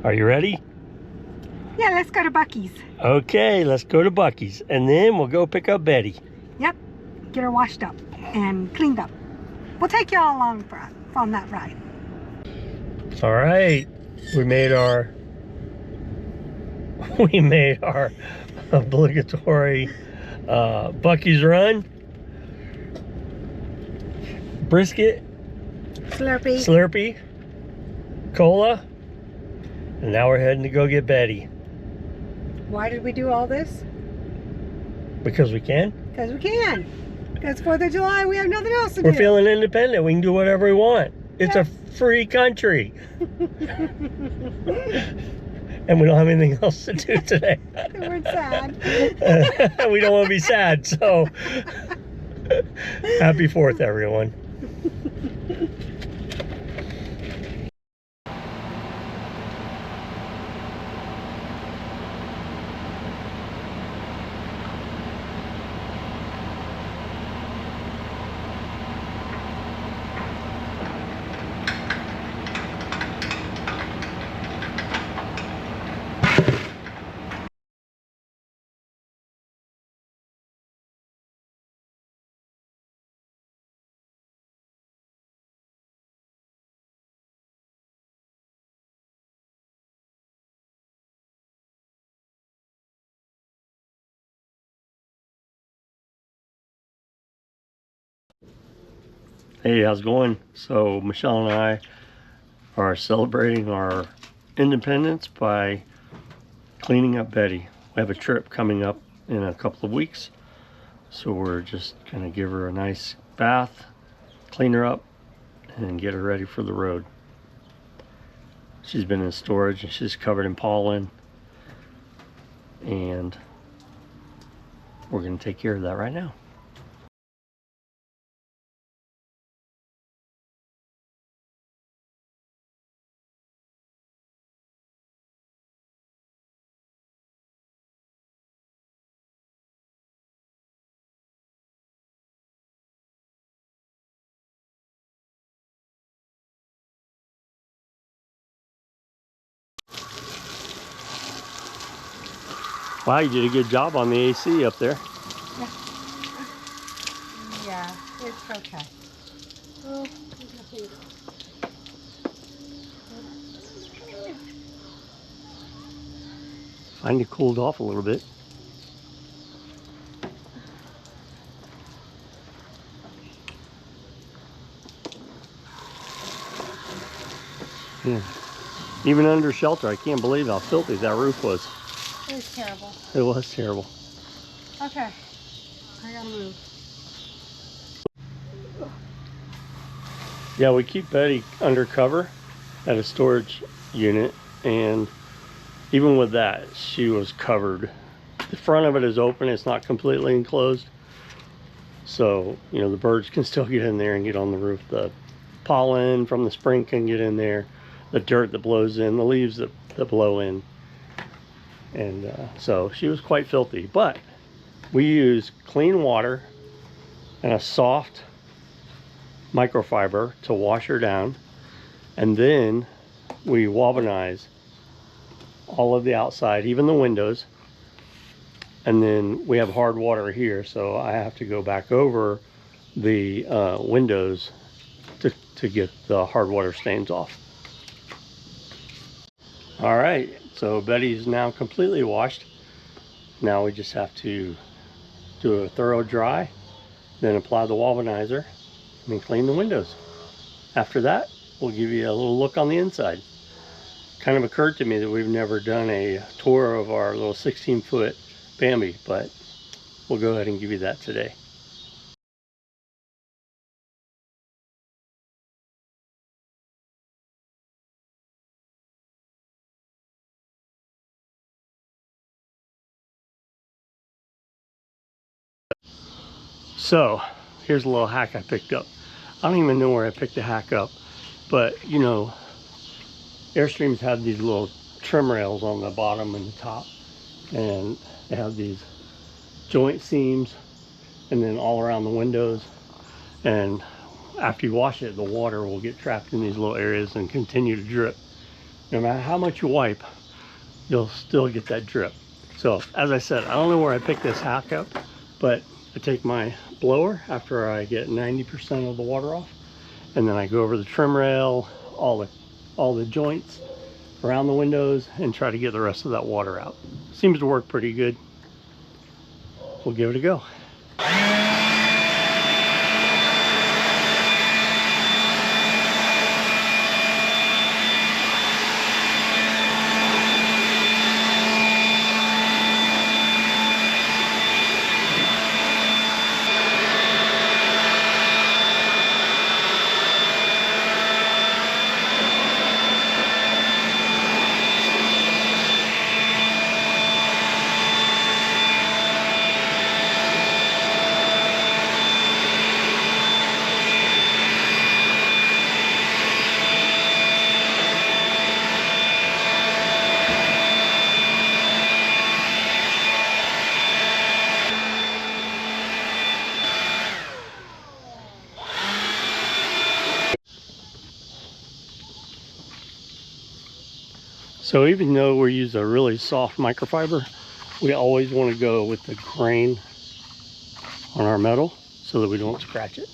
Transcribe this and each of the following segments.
Are you ready? Yeah, let's go to Buc-ee's. Okay, let's go to Buc-ee's, and then we'll go pick up Betty. Yep, get her washed up and cleaned up. We'll take you all along on that ride. All right, we made our obligatory Buc-ee's run. Brisket, Slurpee, cola, and now we're heading to go get Betty. Why did we do all this? Because we can. Because we can. Because 4th of July, we have nothing else to do. We're feeling independent. We can do whatever we want. It's a free country. And we don't have anything else to do today. We're sad. We don't want to be sad, so happy 4th, everyone. Hey, how's it going? So Michelle and I are celebrating our independence by cleaning up Betty. We have a trip coming up in a couple of weeks, so we're just gonna give her a nice bath, clean her up, and get her ready for the road. She's been in storage and she's covered in pollen, and we're gonna take care of that right now. Wow, you did a good job on the AC up there. Yeah, it's okay. Oh, Find it cooled off a little bit. Yeah. Even under shelter, I can't believe how filthy that roof was. it was terrible. It was terrible. Okay, I gotta move. Yeah, we keep Betty under cover at a storage unit, and even with that, she was covered. The front of it is open, it's not completely enclosed. So, you know, the birds can still get in there and get on the roof. The pollen from the spring can get in there. The dirt that blows in, the leaves that blow in. And so she was quite filthy. But we use clean water and a soft microfiber to wash her down. And then we wobonize all of the outside, even the windows. And then we have hard water here, so I have to go back over the windows to get the hard water stains off. All right, so Betty's now completely washed. Now we just have to do a thorough dry, then apply the womanizer and clean the windows. After that, we'll give you a little look on the inside. Kind of occurred to me that we've never done a tour of our little 16-foot Bambi, but we'll go ahead and give you that today. So here's a little hack I picked up. I don't even know where I picked the hack up, but you know, Airstreams have these little trim rails on the bottom and the top, and they have these joint seams and then all around the windows, and after you wash it, the water will get trapped in these little areas and continue to drip. no matter how much you wipe, you'll still get that drip. So as I said, I don't know where I picked this hack up, but I take my blower after I get 90% of the water off, and then I go over the trim rail, all the joints around the windows, and try to get the rest of that water out. Seems to work pretty good. We'll give it a go. So even though we use a really soft microfiber, we always want to go with the grain on our metal so that we don't scratch it.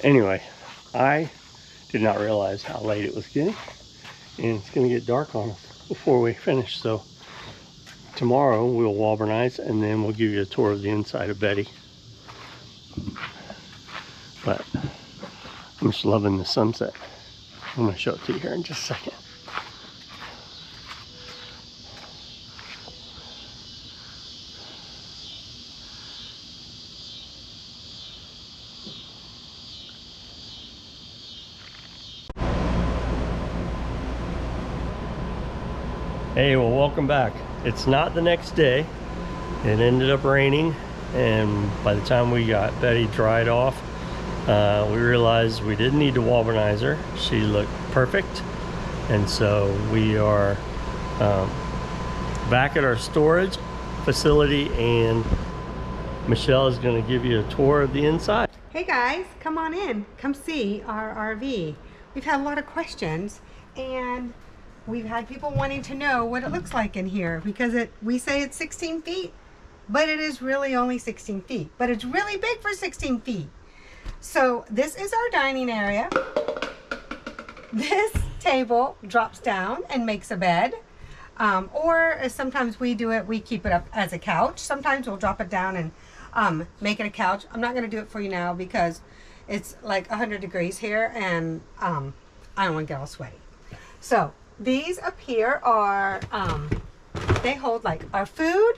Anyway, I did not realize how late it was getting, and it's going to get dark on us before we finish. So tomorrow we'll wobbernize, and then we'll give you a tour of the inside of Betty. But I'm just loving the sunset. I'm going to show it to you here in just a second. Hey, well, welcome back. It's not the next day. It ended up raining, and by the time we got Betty dried off, we realized we didn't need to wobbernize her. She looked perfect, and so we are back at our storage facility, and Michelle is going to give you a tour of the inside. Hey guys, come on in. Come see our RV. We've had a lot of questions, and we've had people wanting to know what it looks like in here, because we say it's 16 feet, but it is really only 16 feet. But it's really big for 16 feet. So this is our dining area. This table drops down and makes a bed. Or as sometimes we do it, we keep it up as a couch. Sometimes we'll drop it down and make it a couch. I'm not going to do it for you now because it's like 100 degrees here, and I don't want to get all sweaty. So these up here are, they hold like our food.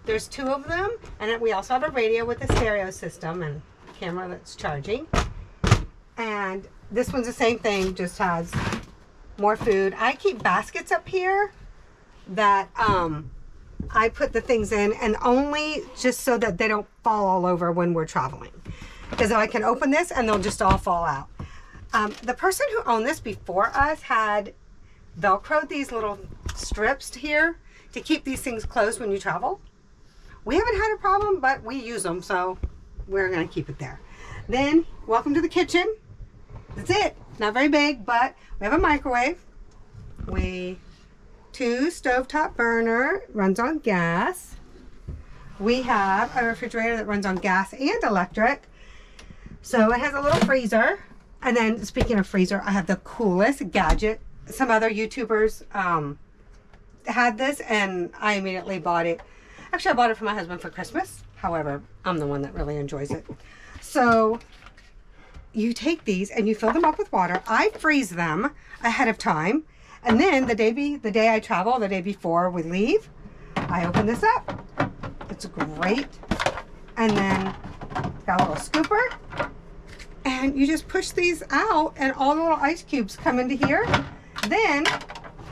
There's 2 of them, and then we also have a radio with a stereo system and camera that's charging. And this one's the same thing, just has more food. I keep baskets up here that I put the things in, and only just so that they don't fall all over when we're traveling, because I can open this and they'll just all fall out. The person who owned this before us had Velcroed these little strips here to keep these things closed when you travel. We haven't had a problem, but we use them, so we're going to keep it there. Then, welcome to the kitchen. That's it. Not very big, but we have a microwave. 2 stovetop burner, runs on gas. We have a refrigerator that runs on gas and electric. So it has a little freezer. And then, speaking of freezer, I have the coolest gadget. Some other YouTubers had this, and I immediately bought it. Actually, I bought it for my husband for Christmas. However, I'm the one that really enjoys it. So you take these and you fill them up with water. I freeze them ahead of time. And then the day I travel, the day before we leave, I open this up. It's great. And then it's got a little scooper. And you just push these out, and all the little ice cubes come into here. Then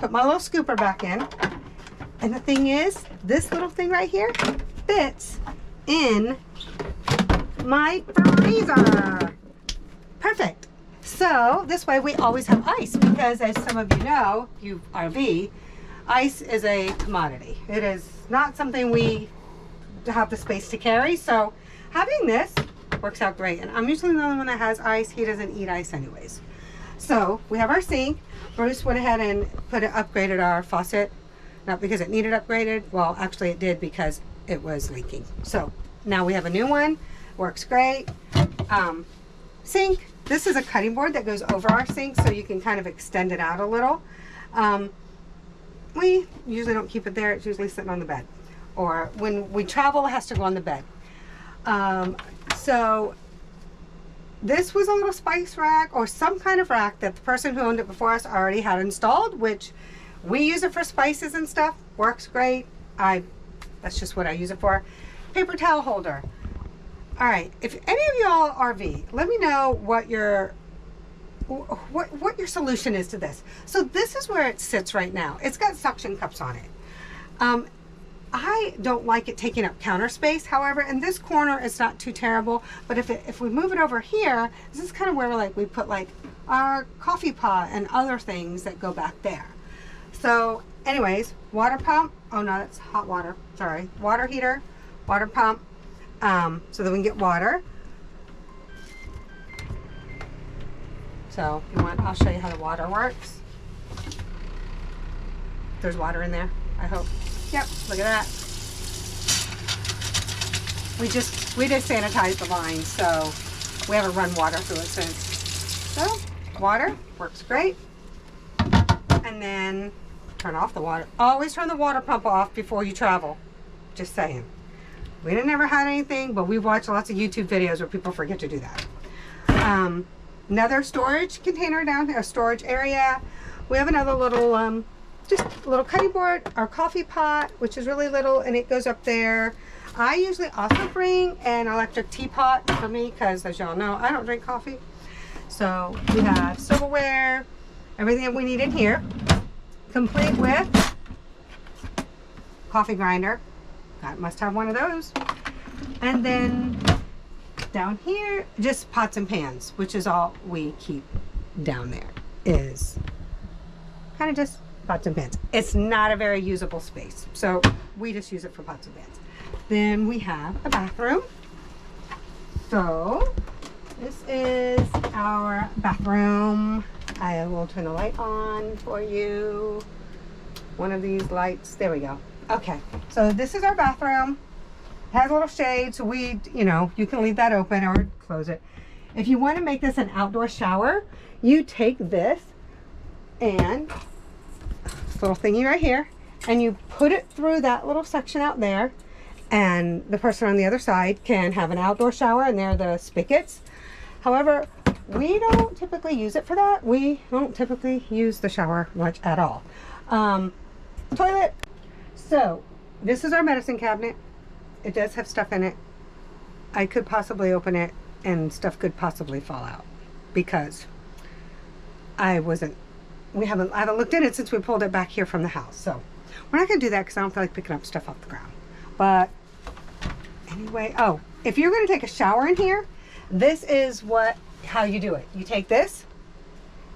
put my little scooper back in. And the thing is, this little thing right here fits in my freezer. Perfect. So this way we always have ice, because as some of you know, you RV, ice is a commodity. It is not something we have the space to carry. So having this works out great. And I'm usually the only one that has ice. He doesn't eat ice anyways. So we have our sink. Bruce went ahead and upgraded our faucet. Not because it needed upgraded. Well, actually it did because it was leaking. So now we have a new one. Works great. Sink. This is a cutting board that goes over our sink so you can kind of extend it out a little. We usually don't keep it there. It's usually sitting on the bed. Or when we travel, it has to go on the bed. So this was a little spice rack or some kind of rack that the person who owned it before us already had installed, which we use it for spices and stuff. Works great. That's just what I use it for. Paper towel holder. All right, if any of y'all RV, let me know what your solution is to this. So this is where it sits right now. It's got suction cups on it. I don't like it taking up counter space. However, in this corner, it's not too terrible. But if we move it over here, this is kind of where we put like our coffee pot and other things that go back there. So anyways, water pump. Oh no, that's hot water. Sorry. Water heater, water pump. So that we can get water. So if you want, I'll show you how the water works. There's water in there, I hope. Yep, look at that. We just sanitized the line, so we haven't run water through it since. So water works great. And then turn off the water. Always turn the water pump off before you travel. Just saying. We didn't ever had anything, but we've watched lots of YouTube videos where people forget to do that. Another storage container down here, a storage area. We have another little, just a little cutting board, our coffee pot, which is really little, and it goes up there. I usually also bring an electric teapot for me, because as y'all know, I don't drink coffee. So we have silverware, everything that we need in here, complete with coffee grinder. Must have one of those. And then down here, just pots and pans, which is all we keep down there, is kind of just pots and pans. It's not a very usable space, so we just use it for pots and pans. Then we have a bathroom. So this is our bathroom. I will turn the light on for you. One of these lights, there we go. Okay, so this is our bathroom. It has a little shade, so we, you can leave that open or close it. If you want to make this an outdoor shower, you take this and this little thingy right here, and you put it through that little section out there, and the person on the other side can have an outdoor shower, and there are the spigots. However, we don't typically use it for that. We don't typically use the shower much at all. Toilet. So this is our medicine cabinet. It does have stuff in it. I could possibly open it and stuff could possibly fall out because I haven't looked in it since we pulled it back here from the house. So we're not gonna do that because I don't feel like picking up stuff off the ground. But anyway, oh, if you're gonna take a shower in here, this is how you do it. You take this,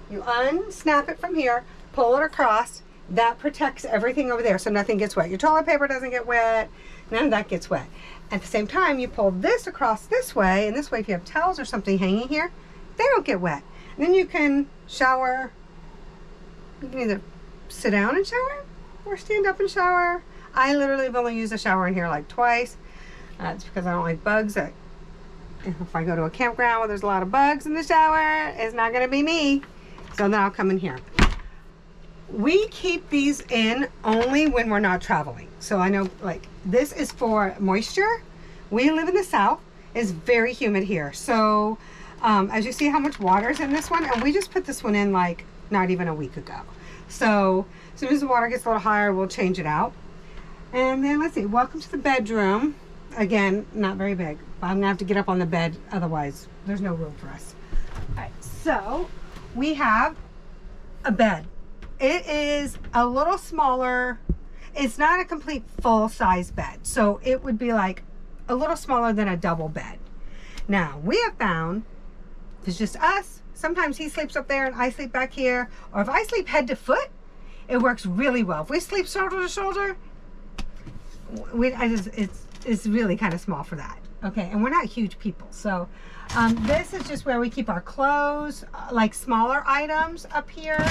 you unsnap it from here, pull it across. That protects everything over there so nothing gets wet. Your toilet paper doesn't get wet. None of that gets wet. At the same time, you pull this across this way, and this way if you have towels or something hanging here, they don't get wet. And then you can shower. You can either sit down and shower or stand up and shower. I literally have only used a shower in here like twice. It's because I don't like bugs. If I go to a campground where there's a lot of bugs in the shower, it's not going to be me. So then I'll come in here. We keep these in only when we're not traveling. So I know this is for moisture. We live in the South. It's very humid here. So as you see how much water is in this one, and we just put this one in not even a week ago. So as soon as the water gets a little higher, we'll change it out. And then let's see, welcome to the bedroom. Again, not very big. I'm gonna have to get up on the bed, otherwise there's no room for us. All right, so we have a bed. It is a little smaller. It's not a complete full-size bed. So it would be like a little smaller than a double bed. Now, we have found, if it's just us, sometimes he sleeps up there and I sleep back here. Or if I sleep head to foot, it works really well. If we sleep shoulder to shoulder, is really kind of small for that. Okay, and we're not huge people. So this is just where we keep our clothes, like smaller items up here.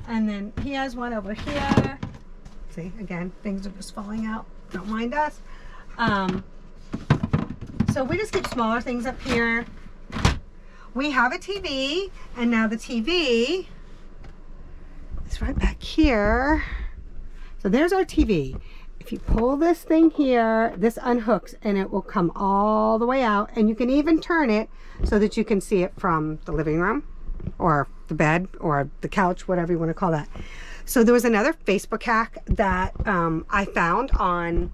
And then he has one over here. See, again, things are just falling out. Don't mind us. So we just keep smaller things up here. We have a TV, and now the TV is right back here. So there's our TV. If you pull this thing here, this unhooks and it will come all the way out, and you can even turn it so that you can see it from the living room or the bed or the couch, whatever you want to call that. So there was another Facebook hack that I found on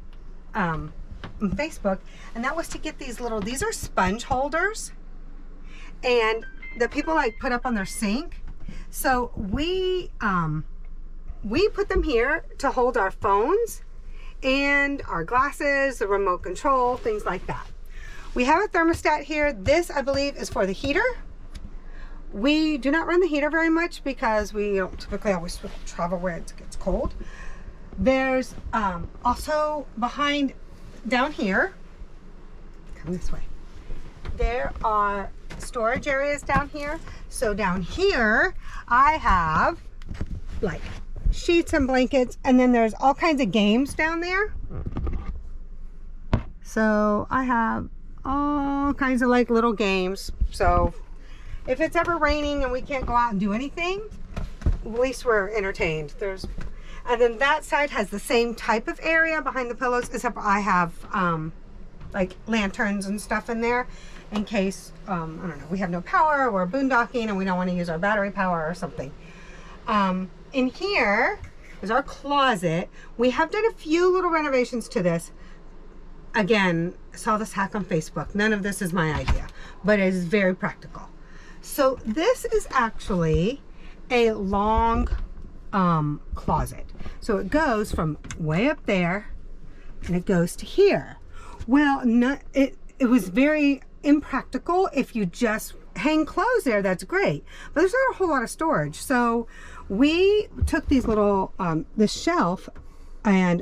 Facebook, and that was to get these little, these are sponge holders, and that people like put up on their sink. So we put them here to hold our phones and our glasses, the remote control, things like that. We have a thermostat here. This, I believe, is for the heater. We do not run the heater very much because we don't typically always travel where it gets cold. There's also behind, down here, come this way, there are storage areas down here. So down here, I have like sheets and blankets, and then there's all kinds of games down there. So I have all kinds of like little games. So if it's ever raining and we can't go out and do anything, at least we're entertained. And then that side has the same type of area behind the pillows, except I have like lanterns and stuff in there in case, I don't know, we have no power, we're boondocking and we don't want to use our battery power or something. In here is our closet. We have done a few little renovations to this. Again, saw this hack on Facebook. None of this is my idea, but it is very practical. So this is actually a long closet. So it goes from way up there and it goes to here. Well, it was very impractical. If you just hang clothes there, that's great, but there's not a whole lot of storage. So we took these little this shelf, and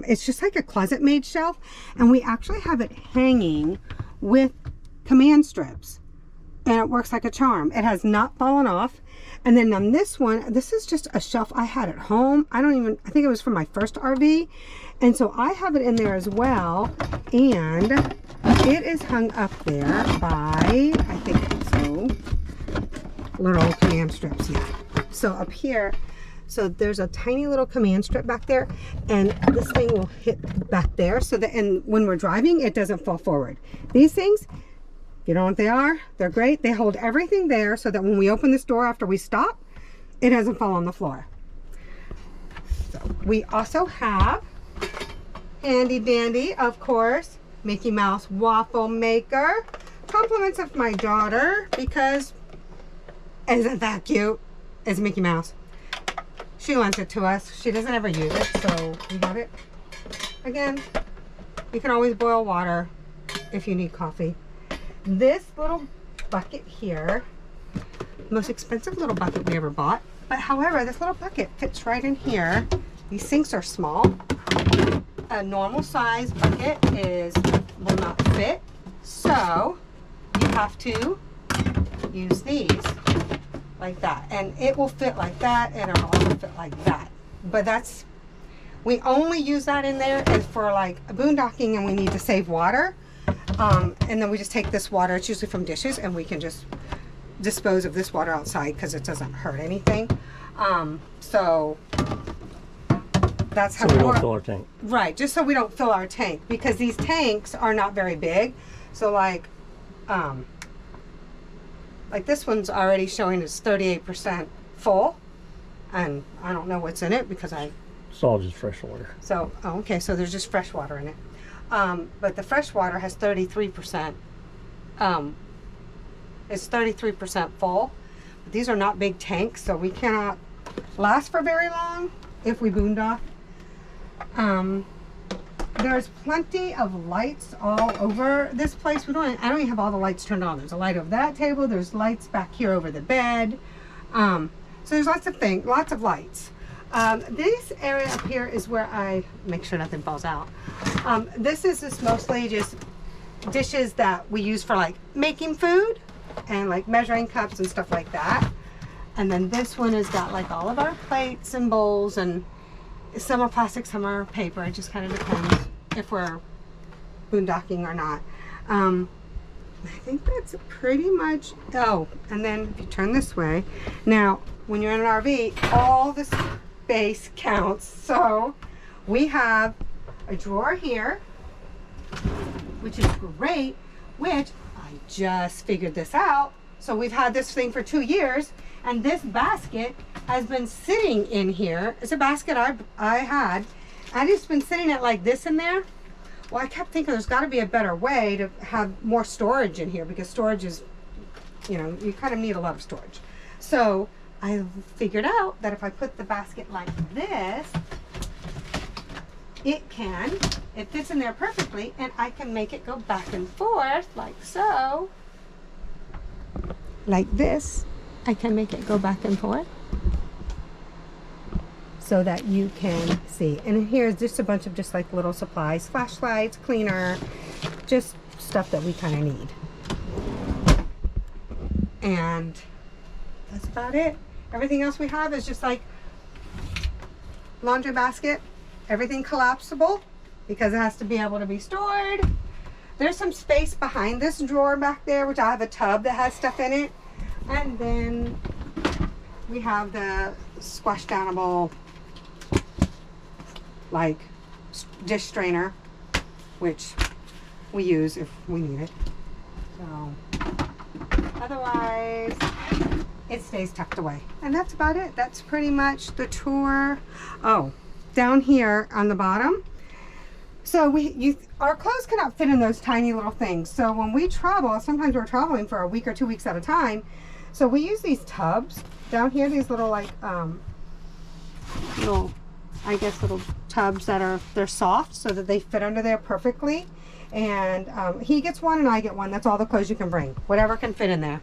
it's just like a closet made shelf, and we actually have it hanging with command strips, and it works like a charm. It has not fallen off. And then on this one, this is just a shelf I had at home. I think it was from my first RV, and so I have it in there as well, and it is hung up there by, I think so, little command strips. Yeah. So up here, so there's a tiny little command strip back there, and this thing will hit back there so that, and when we're driving, it doesn't fall forward. These things, you know what they are? They're great. They hold everything there so that when we open this door after we stop, it doesn't fall on the floor. So we also have, handy dandy, of course, Mickey Mouse waffle maker. Compliments of my daughter, because isn't that cute? It's Mickey Mouse. She lent it to us. She doesn't ever use it, so we got it. Again, you can always boil water if you need coffee. This little bucket here, most expensive little bucket we ever bought, but however, this little bucket fits right in here. These sinks are small. A normal size bucket will not fit, so you have to use these like that, and it will fit like that, and it'll also fit like that. But we only use that in there is for like boondocking, and we need to save water. And then we just take this water, it's usually from dishes, and we can just dispose of this water outside because it doesn't hurt anything. So that's how we don't fill our tank. Right, just so we don't fill our tank, because these tanks are not very big. So like this one's already showing it's 38% full, and I don't know what's in it because it's all just fresh water. So, okay, so there's just fresh water in it. But the fresh water has 33%. It's 33% full. But these are not big tanks, so we cannot last for very long if we boondock. There's plenty of lights all over this place. I don't even have all the lights turned on. There's a light over that table. There's lights back here over the bed. So there's lots of lights. This area up here is where I make sure nothing falls out. This is just mostly just dishes that we use for like making food and like measuring cups and stuff like that. And then this one has got like all of our plates and bowls, and some are plastic, some are paper. It just kind of depends if we're boondocking or not. I think that's pretty much, oh, and then if you turn this way, now when you're in an RV, all the space counts. So we have a drawer here, which is great, which I just figured this out. So we've had this thing for 2 years, and this basket has been sitting in here. It's a basket I had, and it's been sitting at like this in there. Well, I kept thinking there's got to be a better way to have more storage in here, because storage is, you know, you kind of need a lot of storage. So I figured out that if I put the basket like this, it fits in there perfectly, and I can make it go back and forth like so. Like this, I can make it go back and forth so that you can see. And here's just a bunch of just like little supplies, flashlights, cleaner, just stuff that we kind of need. And that's about it. Everything else we have is just like laundry basket, everything collapsible because it has to be able to be stored. There's some space behind this drawer back there, which I have a tub that has stuff in it. And then we have the squash downable like dish strainer, which we use if we need it. So otherwise it stays tucked away, and that's about it. That's pretty much the tour. Oh, down here on the bottom, so our clothes cannot fit in those tiny little things. So when we travel, sometimes we're traveling for a week or 2 weeks at a time, so we use these tubs down here, these little like little, I guess, little tubs that they're soft so that they fit under there perfectly. And he gets one and I get one. That's all the clothes you can bring, whatever can fit in there,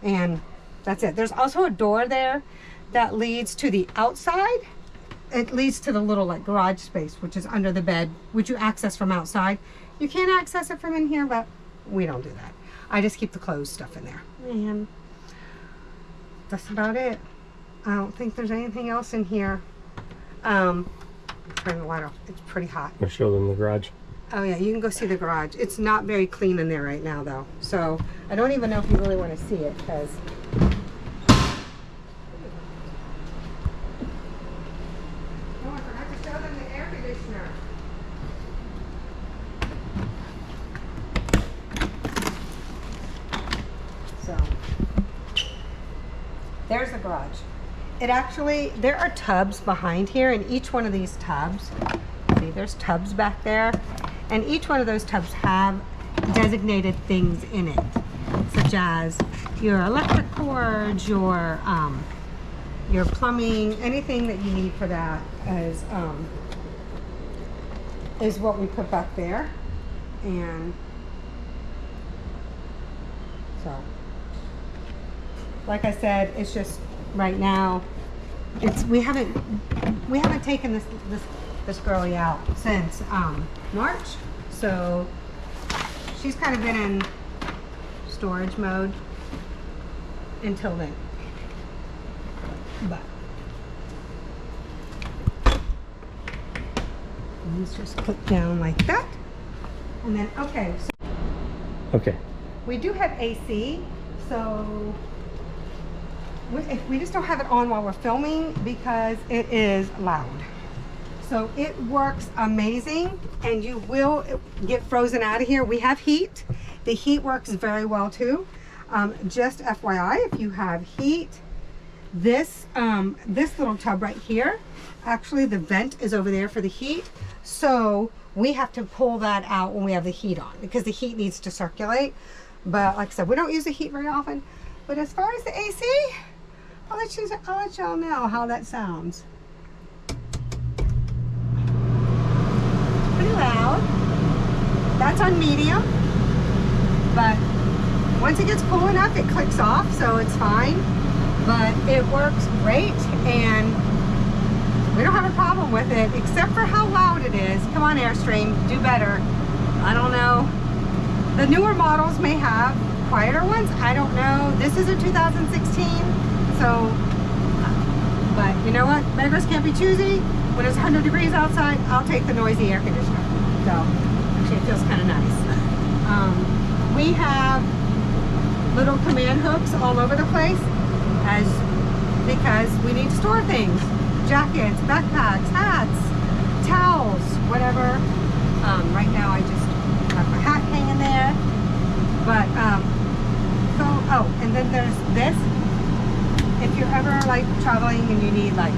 and that's it. There's also a door there that leads to the outside. It leads to the little like garage space, which is under the bed, which you access from outside. You can't access it from in here, but we don't do that. I just keep the clothes stuff in there, and that's about it. I don't think there's anything else in here. Turn the light off. It's pretty hot. I'll show them the garage. Oh yeah, you can go see the garage. It's not very clean in there right now though, so I don't even know if you really want to see it, because oh, I forgot to show them the air conditioner. So there's the garage. It actually, there are tubs behind here, and each one of these tubs, see, there's tubs back there, and each one of those tubs have designated things in it, such as your electric cords, your plumbing, anything that you need for that is what we put back there. And so, like I said, it's just right now, we haven't taken this girlie out since March, so she's kind of been in storage mode until then. But let's just click down like that, and then Okay. we do have AC, so we just don't have it on while we're filming because it is loud. So it works amazing, and you will get frozen out of here. We have heat. The heat works very well too. Just FYI, if you have heat, this little tub right here, actually the vent is over there for the heat. So we have to pull that out when we have the heat on, because the heat needs to circulate. But like I said, we don't use the heat very often. But as far as the AC, I'll let y'all know how that sounds. Pretty loud. That's on medium, but once it gets cool enough, it clicks off, so it's fine. But it works great, and We don't have a problem with it, except for how loud it is. Come on, Airstream, do better. I don't know. The newer models may have quieter ones. I don't know. This is a 2016, so, but you know what? Beggars can't be choosy. When it's 100 degrees outside, I'll take the noisy air conditioner. So, actually, it feels kind of nice. We have little command hooks all over the place, because we need to store things. Jackets, backpacks, hats, towels, whatever. Right now I just have my hat hanging there. But, so, oh, and then there's this. If you're ever like traveling and you need like,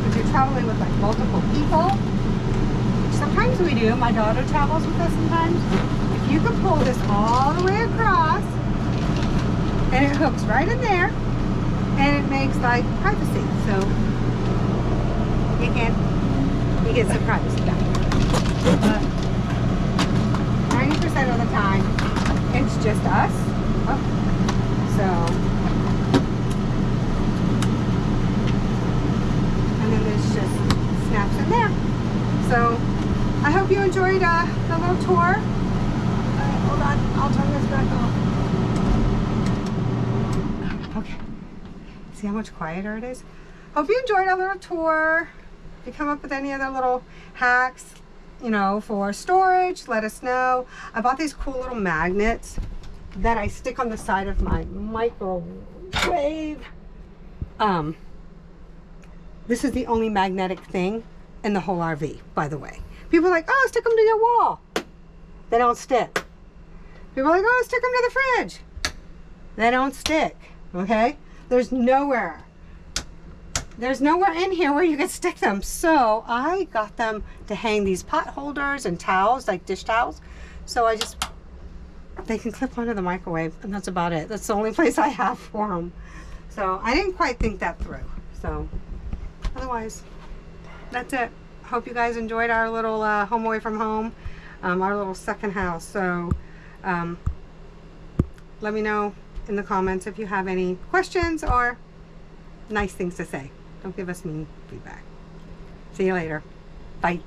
if you're traveling with like multiple people, which sometimes we do, my daughter travels with us sometimes. If you can pull this all the way across, and it hooks right in there, and it makes like privacy, so you get some privacy back. But 90% of the time, it's just us. Oh. So, and then this just snaps in there. So, I hope you enjoyed the little tour. Hold on, I'll turn this back off. Okay. See how much quieter it is? Hope you enjoyed our little tour. If you come up with any other little hacks, you know, for storage, let us know. I bought these cool little magnets that I stick on the side of my microwave. This is the only magnetic thing in the whole RV, by the way. People are like, oh, stick them to your wall. They don't stick. People are like, oh, stick them to the fridge. They don't stick, okay? There's nowhere in here where you can stick them. So I got them to hang these pot holders and towels, like dish towels. So they can clip onto the microwave, and that's about it. That's the only place I have for them. So I didn't quite think that through. So otherwise, that's it. Hope you guys enjoyed our little home away from home, our little second house. So let me know in the comments if you have any questions or nice things to say. Don't give us mean feedback. See you later. Bye.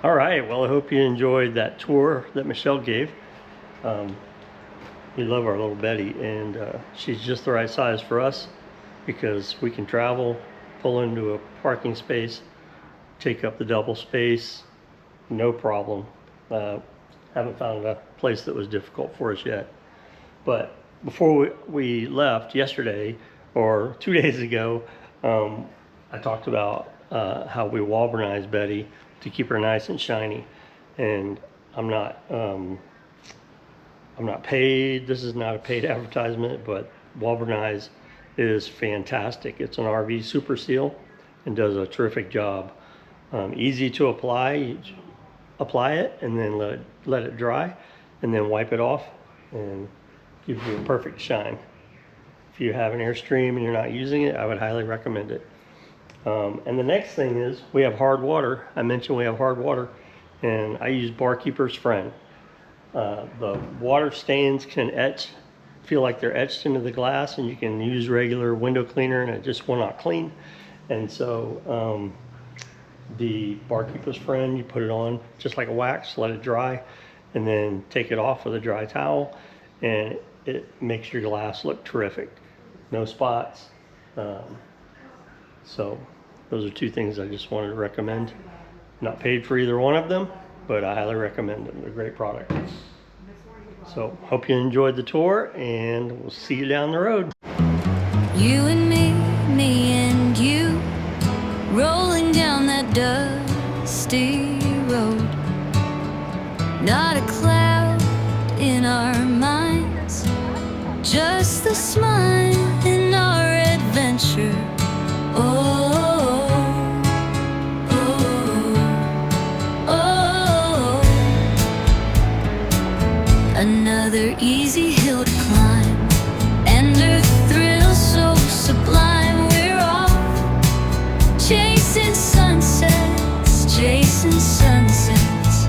All right, well, I hope you enjoyed that tour that Michelle gave. We love our little Betty, and she's just the right size for us because we can travel, pull into a parking space, take up the double space, no problem. Haven't found a place that was difficult for us yet. But before we left yesterday, or 2 days ago, I talked about how we Walburnize Betty to keep her nice and shiny. And I'm not paid. This is not a paid advertisement, but Walburnize is fantastic. It's an RV super seal and does a terrific job. Easy to apply. You apply it and then let it dry, and then wipe it off, and gives you a perfect shine. If you have an Airstream and you're not using it, I would highly recommend it. And the next thing is we have hard water. I mentioned we have hard water, and I use Barkeeper's Friend. The water stains can feel like they're etched into the glass, and you can use regular window cleaner and it just will not clean. And so the Barkeeper's Friend, you put it on just like a wax, let it dry, and then take it off with a dry towel, and it makes your glass look terrific. No spots. So those are two things I just wanted to recommend. Not paid for either one of them, but I highly recommend them. They're a great product. So hope you enjoyed the tour, and we'll see you down the road. You and me and you, rolling down that dusty road. Not a cloud in our minds, just the smile in our adventure. Oh, oh, oh, oh. Another easy hill to climb, and a thrill so sublime. We're off chasing sunsets, chasing sunsets.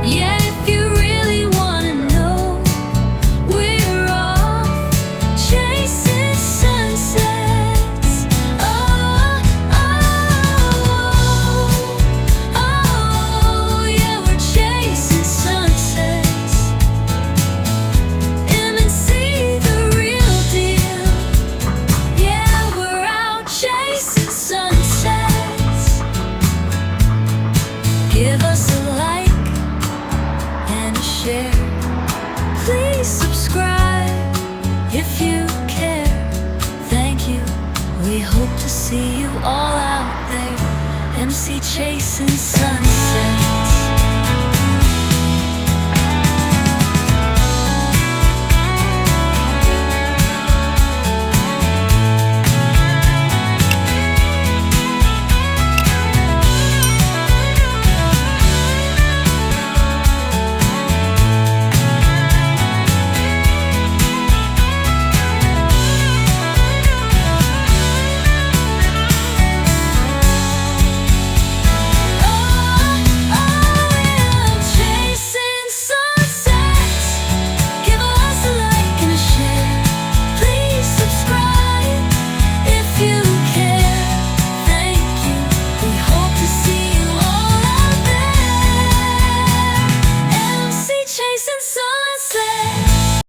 Yeah, if you really wanna know, we're off chasing sunsets. We hope to see you all out there, MC chasing sunsets.